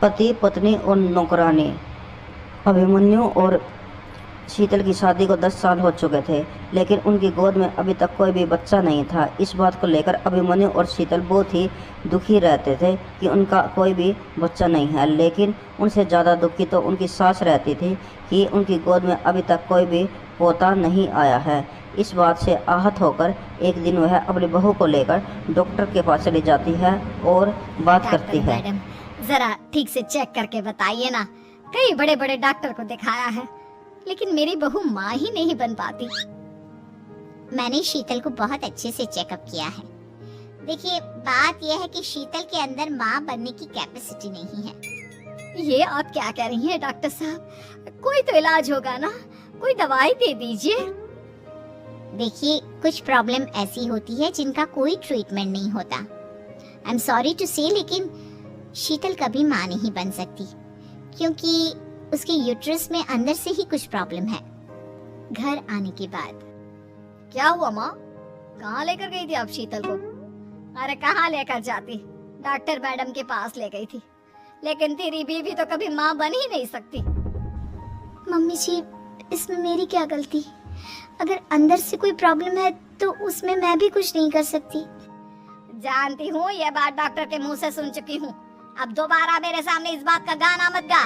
पति पत्नी और नौकरानी। अभिमन्यु और शीतल की शादी को 10 साल हो चुके थे, लेकिन उनकी गोद में अभी तक कोई भी बच्चा नहीं था। इस बात को लेकर अभिमन्यु और शीतल बहुत ही दुखी रहते थे कि उनका कोई भी बच्चा नहीं है, लेकिन उनसे ज़्यादा दुखी तो उनकी सास रहती थी कि उनकी गोद में अभी तक कोई भी पोता नहीं आया है। इस बात से आहत होकर एक दिन वह अपनी बहू को लेकर डॉक्टर के पास चली जाती है और बात करती है। मैडम, जरा ठीक से चेक करके बताइए ना। कई बड़े बड़े डॉक्टर को दिखाया है, लेकिन मेरी बहू माँ ही नहीं बन पाती। मैंने शीतल को बहुत अच्छे से चेकअप किया है। देखिए, बात यह है कि शीतल के अंदर माँ बनने की कैपेसिटी नहीं है। ये आप क्या कह रही हैं डॉक्टर साहब? कोई तो इलाज होगा ना, कोई दवाई दे दीजिए। देखिए, कुछ प्रॉब्लम ऐसी होती है जिनका कोई ट्रीटमेंट नहीं होता। आई एम सॉरी टू से, लेकिन शीतल कभी माँ नहीं बन सकती, क्योंकि उसके यूट्रस में अंदर से ही कुछ प्रॉब्लम है। घर आने के बाद। क्या हुआ माँ? कहाँ लेकर गई थी आप शीतल को? अरे कहाँ लेकर जाती, डॉक्टर मैडम के पास ले गई थी, लेकिन तेरी बीवी तो कभी माँ बन ही नहीं सकती। मम्मी जी, इसमें मेरी क्या गलती? अगर अंदर से कोई प्रॉब्लम है तो उसमें मैं भी कुछ नहीं कर सकती। जानती हूँ, ये बात डॉक्टर के मुंह से सुन चुकी हूँ। अब दोबारा मेरे सामने इस बात का गाना मत गा।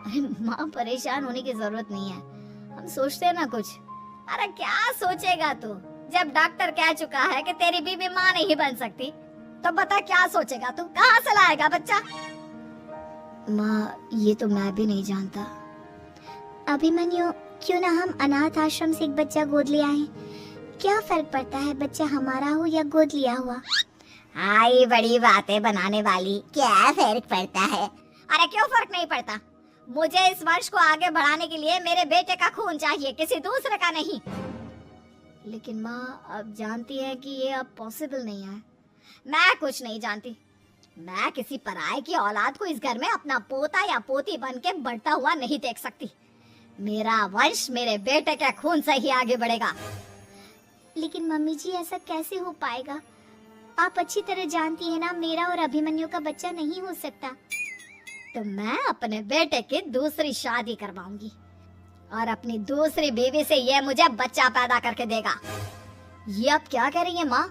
अरे माँ, परेशान होने की जरूरत नहीं है, हम सोचते हैं ना कुछ। अरे क्या सोचेगा तू? जब डॉक्टर कह चुका है कि तेरी बीवी माँ नहीं बन सकती, तो बता क्या सोचेगा तू? कहाँ से लाएगा बच्चा? माँ, ये तो मैं भी नहीं जानता। अभिमन्यु, क्यों ना हम अनाथ आश्रम से एक बच्चा गोद ले आए? क्या फर्क पड़ता है बच्चा हमारा हो या गोद लिया हुआ? आई बड़ी बातें बनाने वाली, क्या फर्क पड़ता है? अरे क्यों फर्क नहीं पड़ता? मुझे इस वंश को आगे बढ़ाने के लिए मेरे बेटे का खून चाहिए, किसी दूसरे का नहीं। लेकिन माँ, आप जानती हैं कि ये अब पॉसिबल नहीं है। मैं कुछ नहीं जानती। मैं किसी पराये की औलाद को इस घर में अपना पोता या पोती बन के बढ़ता हुआ नहीं देख सकती। मेरा वंश मेरे बेटे के खून से ही आगे बढ़ेगा। लेकिन मम्मी जी, ऐसा कैसे हो पाएगा? आप अच्छी तरह जानती है ना, मेरा और अभिमन्यु का बच्चा नहीं हो सकता। तो मैं अपने बेटे की दूसरी शादी करवाऊंगी और अपनी दूसरी बीवी से ये मुझे बच्चा पैदा करके देगा। ये आप क्या कह रही हैं माँ?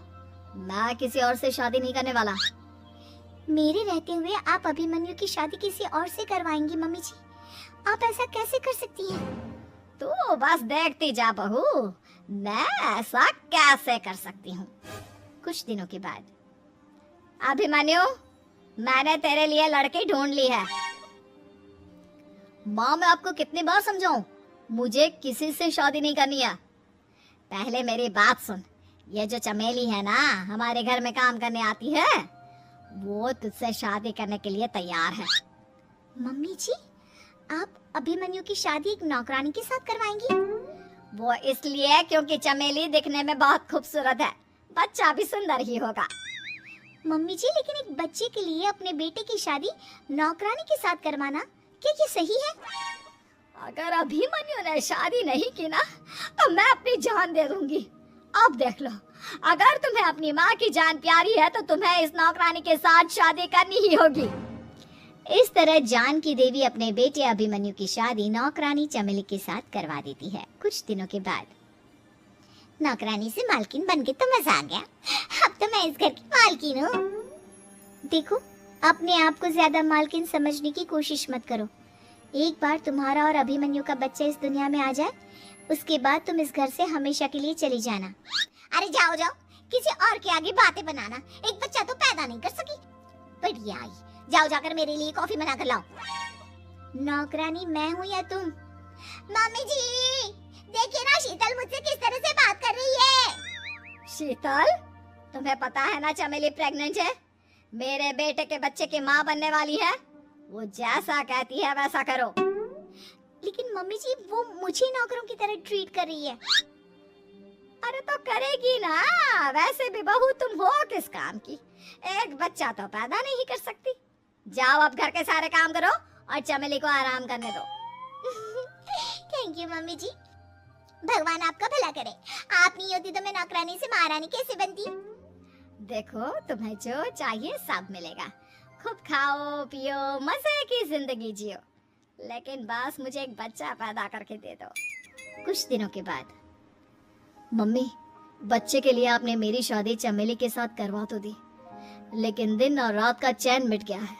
मैं किसी और से शादी नहीं करने वाला। मेरे रहते हुए आप अभिमन्यु की शादी किसी और से करवाएंगी? मम्मी जी, आप ऐसा कैसे कर सकती हैं? तो बस देखती जा बहू, मैं ऐसा कैसे कर सकती हूँ। कुछ दिनों के बाद। अभिमन्यु, मैंने तेरे लिए लड़की ढूंढ ली है। माँ, मैं आपको कितनी बार समझाऊं, मुझे किसी से शादी नहीं करनी है। पहले मेरी बात सुन। ये जो चमेली है ना, हमारे घर में काम करने आती है, वो तुझसे शादी करने के लिए तैयार है। मम्मी जी, आप अभिमन्यु की शादी एक नौकरानी के साथ करवाएंगी? वो इसलिए क्योंकि चमेली दिखने में बहुत खूबसूरत है, बच्चा भी सुंदर ही होगा। मम्मी जी, लेकिन एक बच्चे के लिए अपने बेटे की शादी नौकरानी के साथ करवाना, क्या ये सही है? अगर अभिमन्यु ने शादी नहीं की ना, तो मैं अपनी जान दे दूंगी। अब देख लो, अगर तुम्हें अपनी माँ की जान प्यारी है तो तुम्हें इस नौकरानी के साथ शादी करनी ही होगी। इस तरह जान की देवी अपने बेटे अभिमन्यु की शादी नौकरानी चमेली के साथ करवा देती है। कुछ दिनों के बाद। नौकरानी से मालकिन बन के तो मजा आ गया। अब तो मैं इस घर की मालकिन हूँ। देखो, अपने आप को ज्यादा मालकिन समझने की कोशिश मत करो। एक बार तुम्हारा और अभिमन्यु का बच्चा इस दुनिया में आ जाए, उसके बाद तुम इस घर से हमेशा के लिए चली जाना। अरे जाओ जाओ, किसी और के आगे बातें बनाना। एक बच्चा तो पैदा नहीं कर सकी। बढ़िया आई, जाओ जाकर मेरे लिए कॉफी बना कर लाओ। नौकरानी मैं हूँ या तुम? मम्मी जी, देखिए ना शीतल मुझसे किस तरह से बात कर रही है। शीतल, तुम्हें पता है ना चमेली प्रेग्नेंट है, मेरे बेटे के बच्चे की माँ बनने वाली है। वो जैसा कहती है वैसा करो। लेकिन मम्मी जी, वो मुझे नौकरों की तरह ट्रीट कर रही है। अरे तो करेगी ना, वैसे भी बहू तुम हो किस काम की, एक बच्चा तो पैदा नहीं कर सकती। जाओ अब घर के सारे काम करो और चमेली को आराम करने दो। थैंक यू मम्मी जी, भगवान आपका भला करे। आप नहीं होती तो मैं नौकरानी से महारानी कैसे बनती? देखो, तुम्हें जो चाहिए सब मिलेगा, खूब खाओ पियो, मजे की जिंदगी जियो, लेकिन बस मुझे एक बच्चा पैदा करके दे दो। कुछ दिनों के बाद, मम्मी, बच्चे के लिए आपने मेरी शादी चमेली के साथ करवा तो दी, लेकिन दिन और रात का चैन मिट गया है।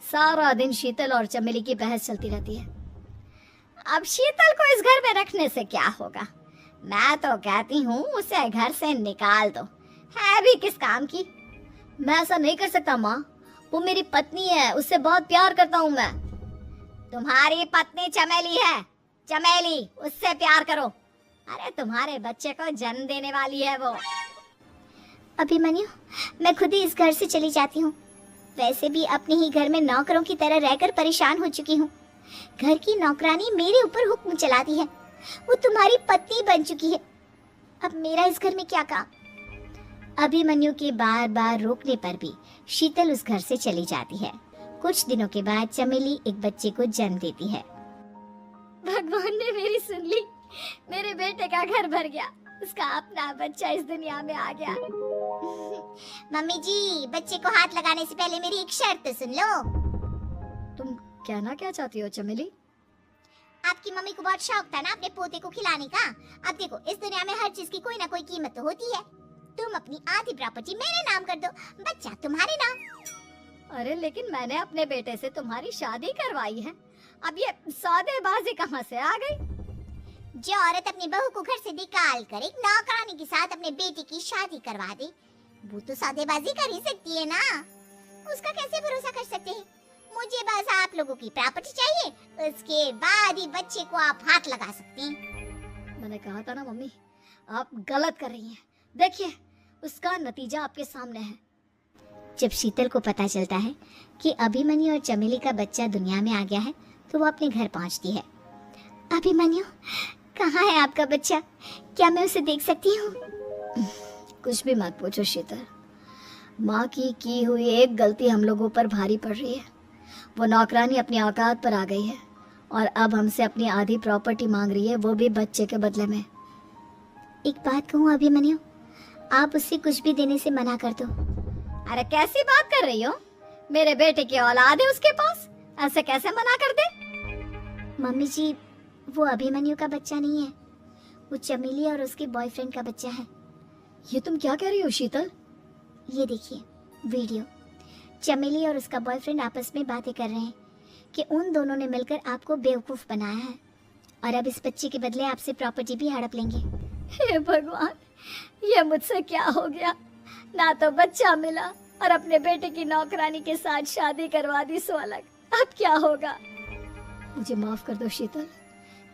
सारा दिन शीतल और चमेली की बहस चलती रहती है। अब शीतल को इस घर में रखने से क्या होगा? मैं तो कहती हूँ उसे घर से निकाल दो, है भी किस काम की। मैं ऐसा नहीं कर सकता माँ, वो मेरी पत्नी है, उससे बहुत प्यार करता हूँ मैं। तुम्हारी पत्नी चमेली है, चमेली, उससे प्यार करो। अरे तुम्हारे बच्चे को जन्म देने वाली है वो। अभिमन्यु, मैं खुद ही इस घर से चली जाती हूँ। वैसे भी अपने ही घर में नौकरों की तरह रहकर परेशान हो चुकी हूँ। घर की नौकरानी मेरे ऊपर हुक्म चलाती है, वो तुम्हारी पत्नी बन चुकी है। अब मेरा इस घर में क्या काम? अभिमन्यु के बार बार रोकने पर भी शीतल उस घर से चली जाती है। कुछ दिनों के बाद चमेली एक बच्चे को जन्म देती है। भगवान ने मेरी सुन ली, मेरे बेटे का घर भर गया, उसका अपना बच्चा इस दुनिया में आ गया। मम्मी जी, बच्चे को हाथ लगाने से पहले मेरी एक शर्त तो सुन लो। तुम कहना क्या चाहती हो चमेली? आपकी मम्मी को बहुत शौक था ना अपने पोते को खिलाने का। अब देखो, इस दुनिया में हर चीज की कोई ना कोई कीमत तो होती है। तुम अपनी आधी प्रॉपर्टी मेरे नाम कर दो, बच्चा तुम्हारे नाम। अरे लेकिन मैंने अपने बेटे से तुम्हारी शादी करवाई है, अब ये सौदेबाजी कहाँ से आ गई? जो औरत अपनी बहू को घर से निकाल कर एक नौकरानी के साथ अपने बेटे की शादी करवा दे, वो तो सौदेबाजी कर ही सकती है ना। उसका कैसे भरोसा कर सकते हैं? मुझे बस आप लोगों की प्रॉपर्टी चाहिए, उसके बाद ही बच्चे को आप हाथ लगा सकते हैं। मैंने कहा था ना मम्मी, आप गलत कर रही हैं। देखिए, उसका नतीजा आपके सामने है। जब शीतल को पता चलता है कि अभिमन्यु और चमेली का बच्चा दुनिया में आ गया है, तो वो अपने घर पहुंचती है। अभिमन्यु, कहाँ है आपका बच्चा? क्या मैं उसे देख सकती हूँ? कुछ भी मत पूछो शीतल, माँ की हुई एक गलती हम लोगों पर भारी पड़ रही है। वो नौकरानी अपनी औकात पर आ गई है और अब हमसे अपनी आधी प्रॉपर्टी मांग रही है, वो भी बच्चे के बदले में। एक बात कहूँ अभिमन्यु, आप उससे कुछ भी देने से मना कर दो। अरे कैसी बात कर रही हो? मेरे बेटे की औलाद है उसके पास, ऐसे कैसे मना कर दे? मम्मी जी, वो अभिमन्यु का बच्चा नहीं है, वो चमेली और उसके बॉयफ्रेंड का बच्चा है। ये तुम क्या कह रही हो शीतल? ये देखिए वीडियो, चमेली और उसका बॉयफ्रेंड आपस में बातें कर रहे हैं कि उन दोनों ने मिलकर आपको बेवकूफ बनाया है और अब इस बच्चे के बदले आपसे प्रॉपर्टी भी हड़प लेंगे। हे भगवान, ये मुझसे क्या हो गया? ना तो बच्चा मिला और अपने बेटे की नौकरानी के साथ शादी करवा दी सो अलग। अब क्या होगा? मुझे माफ कर दो शीतल,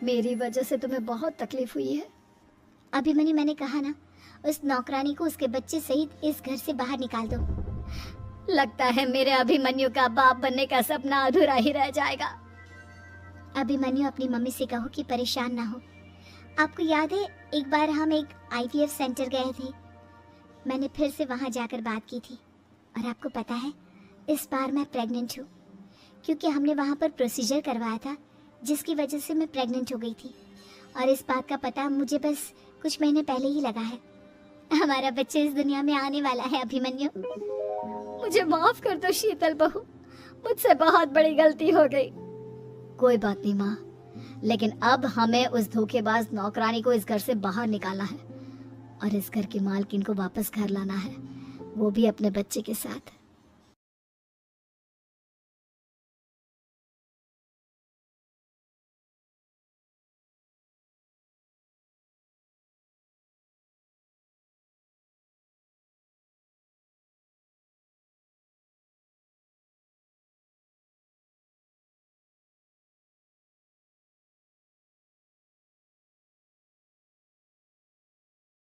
मेरी वजह से तुम्हें बहुत तकलीफ हुई है। अभिमन्यु, मैंने कहा ना, उस नौकरानी को उसके बच्चे सहित इस घर से बाहर निकाल दो। लगता है मेरे अभिमन्यु का बाप बनने का सपना अधूरा ही रह जाएगा। अभिमन्यु, अपनी मम्मी से कहो कि परेशान ना हो। आपको याद है एक बार हम एक IVF सेंटर गए थे, मैंने फिर से वहां जाकर बात की थी और आपको पता है इस बार मैं प्रेग्नेंट हूँ, क्योंकि हमने वहां पर प्रोसीजर करवाया था जिसकी वजह से मैं प्रेग्नेंट हो गई थी और इस बात का पता मुझे बस कुछ महीने पहले ही लगा है। हमारा बच्चा इस दुनिया में आने वाला है अभिमन्यु। मुझे माफ कर दो शीतल बहू, मुझसे बहुत बड़ी गलती हो गई। कोई बात नहीं माँ, लेकिन अब हमें उस धोखेबाज नौकरानी को इस घर से बाहर निकालना है और इस घर की मालकिन को वापस घर लाना है, वो भी अपने बच्चे के साथ।